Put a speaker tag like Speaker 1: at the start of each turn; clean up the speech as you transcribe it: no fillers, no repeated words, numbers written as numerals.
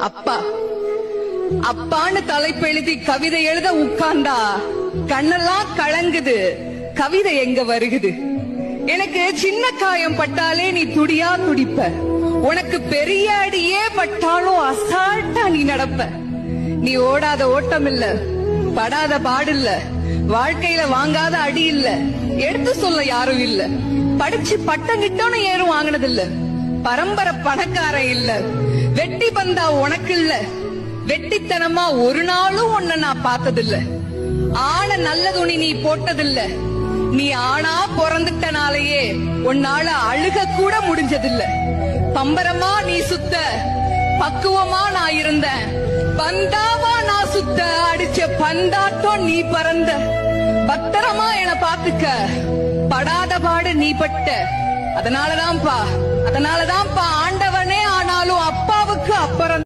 Speaker 1: அப்பா அப்பான்னு தலைப்பெழுதி கவிதை எழுத உட்கார்ந்தா கண்ணெல்லாம் கலங்குது. கவிதை எங்க வருகுது? எனக்கு சின்ன காயம் பட்டாலே நீ துடியா துடிப்ப. உனக்கு பெரிய அடியே பட்டாலும் அசால்ட்டா நீ நடப்ப. நீ ஓடாத ஓட்டம் இல்ல, படாத பாடு இல்ல, வாழ்க்கையில வாங்காத அடி இல்ல, எடுத்து சொல்ல யாரும் இல்ல. படிச்சு பட்டம் கிட்டோன்னு ஏறும் வாங்கினது இல்ல. பரம்பரை பணக்காரன் இல்ல. வெட்டி பந்தா உனக்கு இல்ல. வெட்டித்தனமா ஒரு நாளும் உன்னை நான் பார்த்ததில்ல. ஆன நல்ல துணி நீ போட்டதில்ல. நீ ஆனா பிறந்துட்டனாலேயே உன்னால அழுக கூட முடிஞ்சதில்ல. பம்பரமா நீ சுத்த, பக்குவமா நான் இருந்தேன். பந்தாவா நான் சுத்த, அடிச்ச பந்தாட்டம் நீ பறந்த. பத்திரமா என பாத்துக்க, படாத பாடு நீ பட்ட. அதனாலதான்ப்பா ஆண்டவனே ஆனாலும் அப்பாவுக்கு அப்புறம்